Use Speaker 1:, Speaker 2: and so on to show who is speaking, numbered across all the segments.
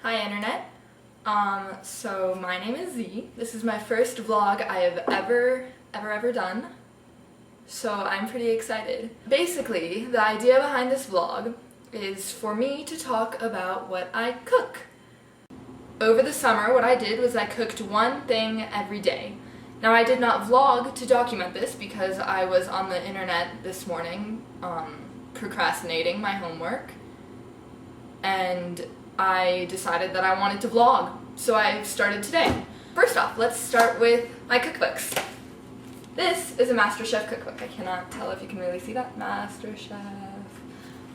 Speaker 1: Hi Internet. So my name is Z. This is my first vlog I have ever done. So I'm pretty excited. Basically, the idea behind this vlog is for me to talk about what I cook. Over the summer, what I did was I cooked one thing every day. Now I did not vlog to document this because I was on the internet this morning procrastinating my homework, and I decided that I wanted to vlog, so I started today. First off, let's start with my cookbooks. This is a MasterChef cookbook. I cannot tell if you can really see that. MasterChef.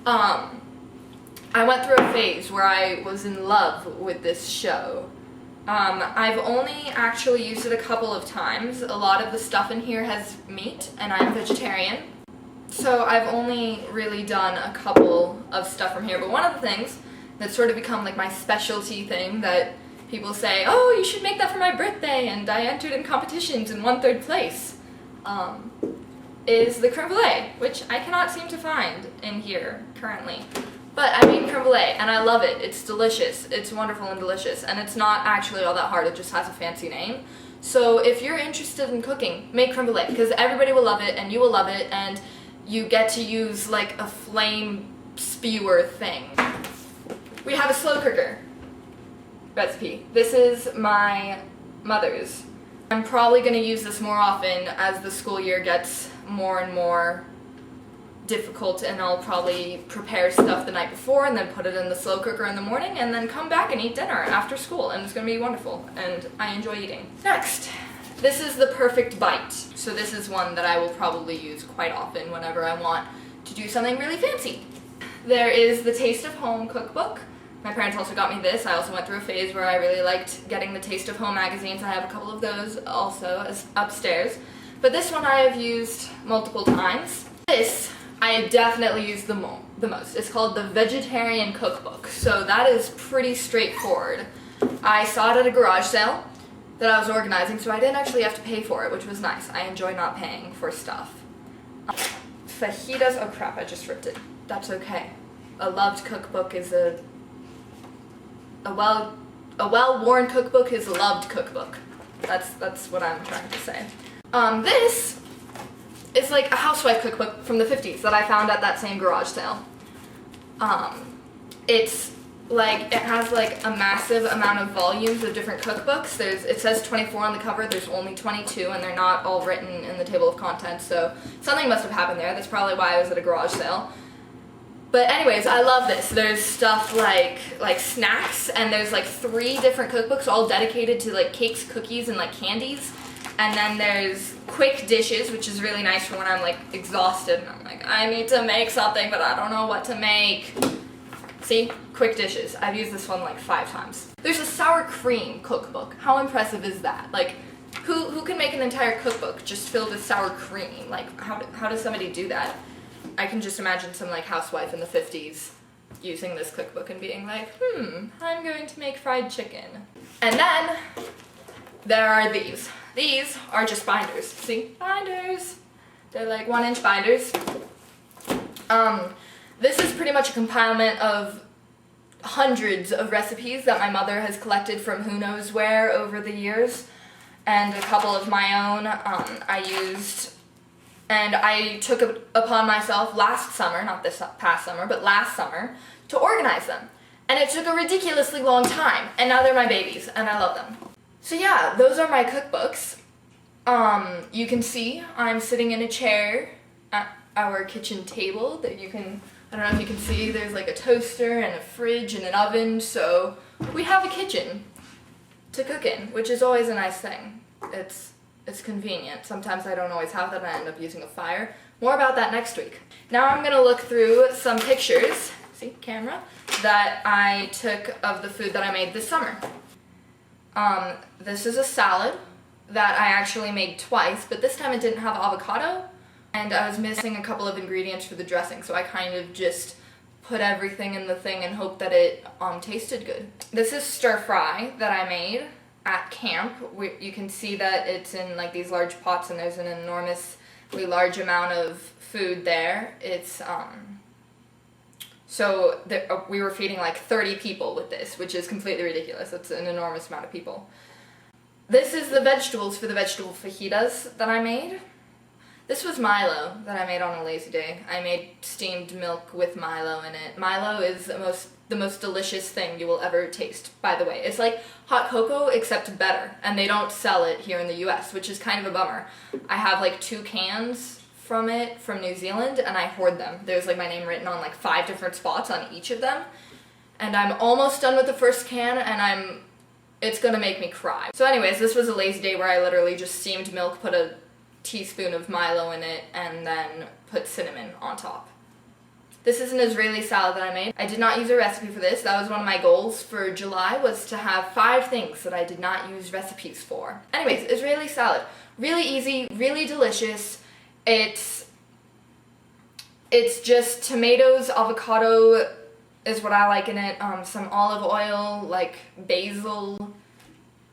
Speaker 1: I went through a phase where I was in love with this show. I've only actually used it a couple of times. A lot of the stuff in here has meat, and I'm vegetarian. So I've only really done a couple of stuff from here, but one of the things that's sort of become like my specialty thing that people say, oh, you should make that for my birthday, and I entered in competitions and won 3rd place, is the creme brulee, which I cannot seem to find in here currently. But I made creme brulee, and I love it. It's delicious. It's wonderful and delicious, and it's not actually all that hard. It just has a fancy name. So if you're interested in cooking, make creme brulee, because everybody will love it, and you will love it, and you get to use like a flame spewer thing. We have a slow cooker recipe. This is my mother's. I'm probably going to use this more often as the school year gets more and more difficult, and I'll probably prepare stuff the night before and then put it in the slow cooker in the morning and then come back and eat dinner after school, and it's going to be wonderful, and I enjoy eating. Next, this is the perfect bite. So this is one that I will probably use quite often whenever I want to do something really fancy. There is the Taste of Home cookbook. My parents also got me this. I also went through a phase where I really liked getting the Taste of Home magazines. I have a couple of those also upstairs. But this one I have used multiple times. This I definitely use the most. It's called the Vegetarian Cookbook. So that is pretty straightforward. I saw it at a garage sale that I was organizing, so I didn't actually have to pay for it, which was nice. I enjoy not paying for stuff. Fajitas, oh crap, I just ripped it. That's okay. A loved cookbook is a well-worn cookbook is a loved cookbook. That's what I'm trying to say. This is like a housewife cookbook from the 50s that I found at that same garage sale. It's like, it has like a massive amount of volumes of different cookbooks. It says 24 on the cover, there's only 22, and they're not all written in the table of contents, so something must have happened there. That's probably why I was at a garage sale. But anyways, I love this. There's stuff like snacks, and there's like 3 different cookbooks all dedicated to like cakes, cookies, and like candies. And then there's quick dishes, which is really nice for when I'm like exhausted and I'm like, I need to make something, but I don't know what to make. See? Quick dishes. I've used this one like 5 times. There's a sour cream cookbook. How impressive is that? Like, who can make an entire cookbook just filled with sour cream? Like, how does somebody do that? I can just imagine some like housewife in the 50s using this cookbook and being like, I'm going to make fried chicken. And then there are these. These are just binders. See? Binders. They're like 1-inch binders. This is pretty much a compilement of hundreds of recipes that my mother has collected from who knows where over the years, and a couple of my own I used. And I took it upon myself last summer, not this past summer, but last summer, to organize them. And it took a ridiculously long time, and now they're my babies, and I love them. So yeah, those are my cookbooks. You can see I'm sitting in a chair at our kitchen table that you can, I don't know if you can see, there's like a toaster and a fridge and an oven, so we have a kitchen to cook in, which is always a nice thing. It's convenient. Sometimes I don't always have that and I end up using a fire. More about that next week. Now I'm going to look through some pictures, see, camera, that I took of the food that I made this summer. This is a salad that I actually made twice, but this time it didn't have avocado, and I was missing a couple of ingredients for the dressing, so I kind of just put everything in the thing and hoped that it tasted good. This is stir fry that I made at camp. You can see that it's in like these large pots, and there's an enormously large amount of food there. It's So we were feeding like 30 people with this, which is completely ridiculous. That's an enormous amount of people. This is the vegetables for the vegetable fajitas that I made. This was Milo that I made on a lazy day. I made steamed milk with Milo in it. Milo is the most delicious thing you will ever taste, by the way. It's like hot cocoa, except better, and they don't sell it here in the US, which is kind of a bummer. I have like 2 cans from it from New Zealand, and I hoard them. There's like my name written on like 5 different spots on each of them, and I'm almost done with the first can, and it's gonna make me cry. So anyways, this was a lazy day where I literally just steamed milk, put a teaspoon of Milo in it, and then put cinnamon on top. This is an Israeli salad that I made. I did not use a recipe for this. That was one of my goals for July, was to have 5 things that I did not use recipes for. Anyways, Israeli salad. Really easy, really delicious. It's just tomatoes, avocado is what I like in it, some olive oil, like basil,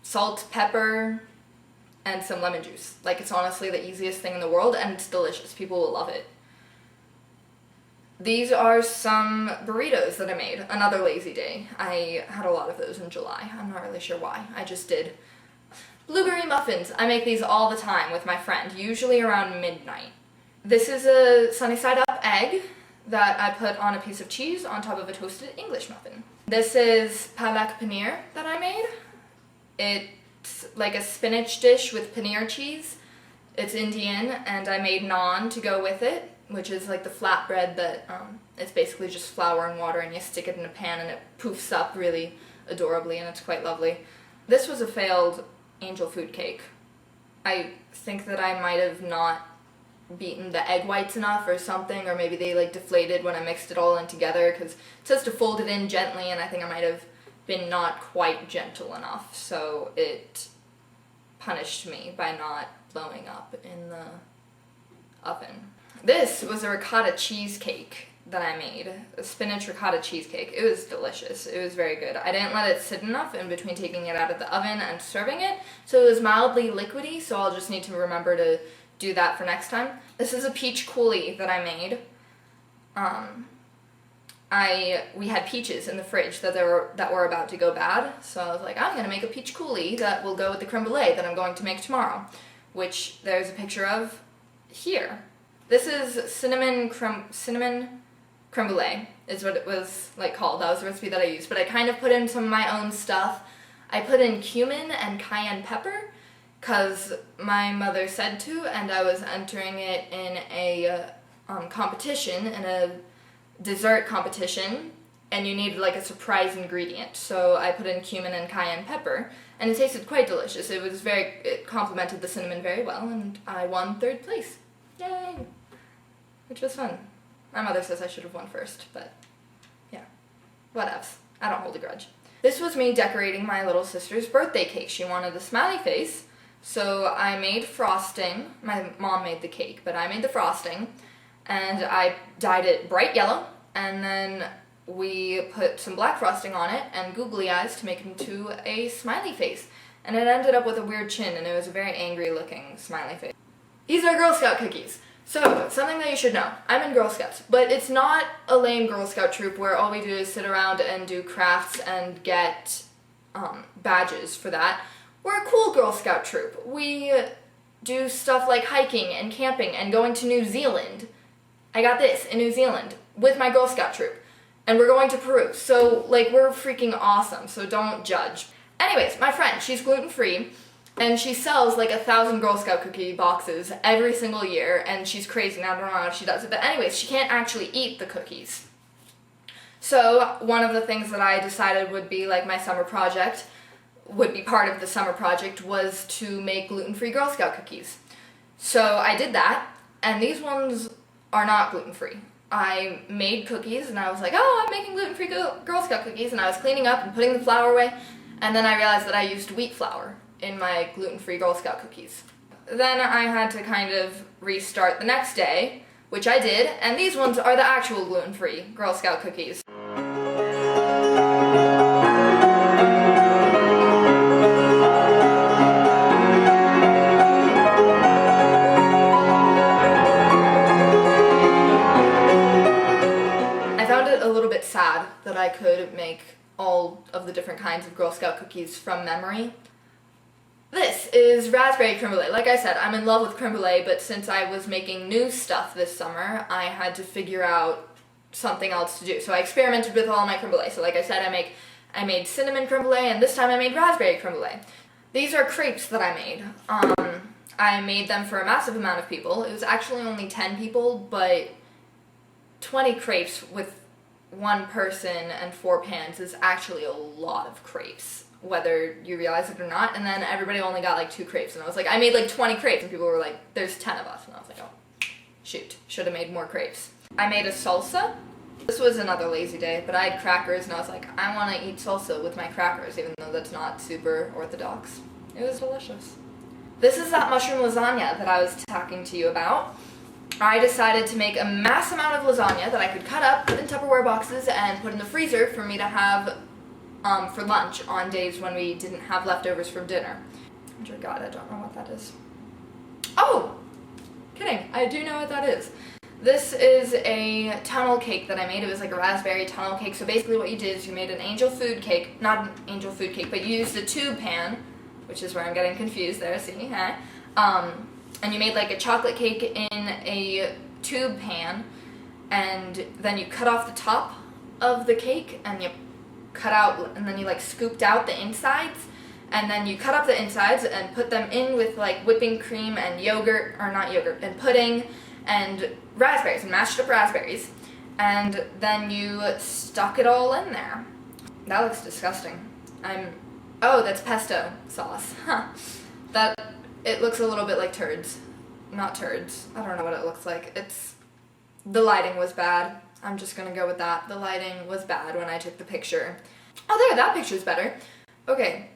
Speaker 1: salt, pepper, and some lemon juice. Like, it's honestly the easiest thing in the world, and it's delicious. People will love it. These are some burritos that I made. Another lazy day. I had a lot of those in July. I'm not really sure why. I just did. Blueberry muffins. I make these all the time with my friend, usually around midnight. This is a sunny side up egg that I put on a piece of cheese on top of a toasted English muffin. This is palak paneer that I made. It's like a spinach dish with paneer cheese. It's Indian, and I made naan to go with it, which is like the flatbread that it's basically just flour and water, and you stick it in a pan and it poofs up really adorably, and it's quite lovely. This was a failed angel food cake. I think that I might have not beaten the egg whites enough or something, or maybe they like deflated when I mixed it all in together, because it says to fold it in gently, and I think I might have been not quite gentle enough, so it punished me by not blowing up in the oven. This was a ricotta cheesecake that I made, a spinach ricotta cheesecake. It was delicious. It was very good. I didn't let it sit enough in between taking it out of the oven and serving it, so it was mildly liquidy, so I'll just need to remember to do that for next time. This is a peach coulis that I made. We had peaches in the fridge that were about to go bad, so I was like, I'm gonna make a peach coulis that will go with the creme brulee that I'm going to make tomorrow, which there's a picture of here. This is cinnamon creme brulee is what it was like called. That was the recipe that I used, but I kind of put in some of my own stuff. I put in cumin and cayenne pepper, because my mother said to, and I was entering it in a competition, in a dessert competition, and you needed like a surprise ingredient, so I put in cumin and cayenne pepper, and it tasted quite delicious. It complemented the cinnamon very well, and I won 3rd place. Yay! Which was fun. My mother says I should have won first, but yeah, whatevs. I don't hold a grudge. This was me decorating my little sister's birthday cake. She wanted a smiley face, so I made frosting. My mom made the cake, but I made the frosting, and I dyed it bright yellow, and then we put some black frosting on it and googly eyes to make it into a smiley face. And it ended up with a weird chin, and it was a very angry looking smiley face. These are Girl Scout cookies. So, something that you should know. I'm in Girl Scouts, but it's not a lame Girl Scout troop where all we do is sit around and do crafts and get badges for that. We're a cool Girl Scout troop. We do stuff like hiking and camping and going to New Zealand. I got this, in New Zealand, with my Girl Scout troop. And we're going to Peru, so, like, we're freaking awesome, so don't judge. Anyways, my friend, she's gluten-free, and she sells, like, 1,000 Girl Scout cookie boxes every single year, and she's crazy, and I don't know how she does it, but anyways, she can't actually eat the cookies. So, one of the things that I decided would be, like, my summer project, would be part of the summer project, was to make gluten-free Girl Scout cookies. So, I did that, and these ones are not gluten-free. I made cookies, and I was like, oh, I'm making gluten-free Girl Scout cookies, and I was cleaning up and putting the flour away, and then I realized that I used wheat flour in my gluten-free Girl Scout cookies. Then I had to kind of restart the next day, which I did, and these ones are the actual gluten-free Girl Scout cookies. Girl Scout cookies from memory. This is raspberry creme brulee. Like I said, I'm in love with creme brulee, but since I was making new stuff this summer, I had to figure out something else to do. So I experimented with all my creme brulee. So like I said, I made cinnamon creme brulee, and this time I made raspberry creme brulee. These are crepes that I made. I made them for a massive amount of people. It was actually only 10 people, but 20 crepes with one person and 4 pans is actually a lot of crepes, whether you realize it or not. And then everybody only got like 2 crepes, and I was like, I made like 20 crepes, and people were like, there's 10 of us, and I was like, oh, shoot, should have made more crepes. I made a salsa. This was another lazy day, but I had crackers, and I was like, I want to eat salsa with my crackers, even though that's not super orthodox. It was delicious. This is that mushroom lasagna that I was talking to you about. I decided to make a mass amount of lasagna that I could cut up, put in Tupperware boxes, and put in the freezer for me to have for lunch on days when we didn't have leftovers from dinner. Oh dear God, I don't know what that is. Oh! Kidding, I do know what that is. This is a tunnel cake that I made. It was like a raspberry tunnel cake. So basically what you did is you made an angel food cake, not an angel food cake, but you used a tube pan, which is where I'm getting confused there, see, huh? And you made like a chocolate cake in a tube pan, and then you cut off the top of the cake, and you cut out, and then you like scooped out the insides, and then you cut up the insides and put them in with like whipping cream and yogurt, or not yogurt, and pudding, and raspberries, and mashed up raspberries, and then you stuck it all in there. That looks disgusting. Oh, that's pesto sauce. Huh. It looks a little bit like turds. Not turds. I don't know what it looks like. The lighting was bad. I'm just gonna go with that. The lighting was bad when I took the picture. Oh, there, that picture's better. Okay.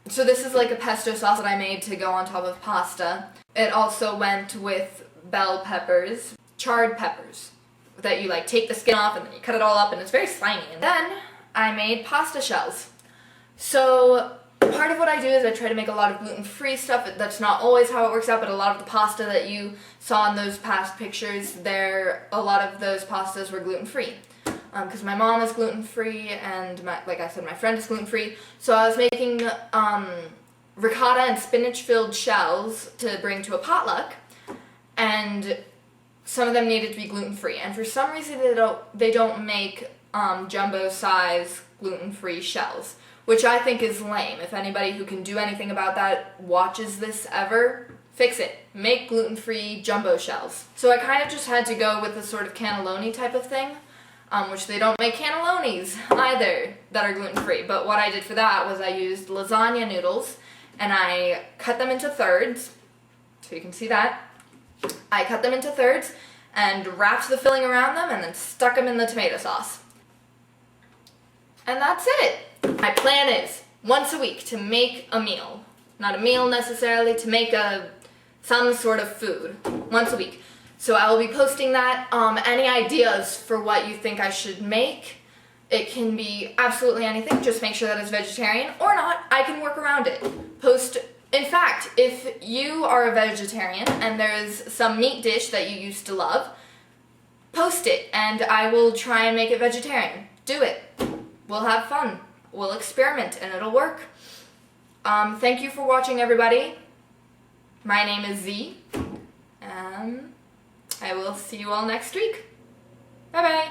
Speaker 1: So this is like a pesto sauce that I made to go on top of pasta. It also went with bell peppers, charred peppers, that you like take the skin off and then you cut it all up, and it's very slimy. And then I made pasta shells. So part of what I do is I try to make a lot of gluten-free stuff. That's not always how it works out, but a lot of the pasta that you saw in those past pictures, a lot of those pastas were gluten-free. Because my mom is gluten-free, and like I said, my friend is gluten-free. So I was making ricotta and spinach-filled shells to bring to a potluck, and some of them needed to be gluten-free. And for some reason, they don't make jumbo-size gluten-free shells, which I think is lame. If anybody who can do anything about that watches this ever, fix it. Make gluten-free jumbo shells. So I kind of just had to go with a sort of cannelloni type of thing, which they don't make cannellonis either that are gluten-free. But what I did for that was I used lasagna noodles, and I cut them into thirds, so you can see that. I cut them into thirds and wrapped the filling around them and then stuck them in the tomato sauce. And that's it. My plan is, once a week, to make a meal. Not a meal necessarily, to make some sort of food. Once a week. So I will be posting that. Any ideas for what you think I should make? It can be absolutely anything. Just make sure that it's vegetarian or not. I can work around it. In fact, if you are a vegetarian and there's some meat dish that you used to love, post it and I will try and make it vegetarian. Do it. We'll have fun. We'll experiment and it'll work. Thank you for watching, everybody. My name is Z. I will see you all next week. Bye-bye.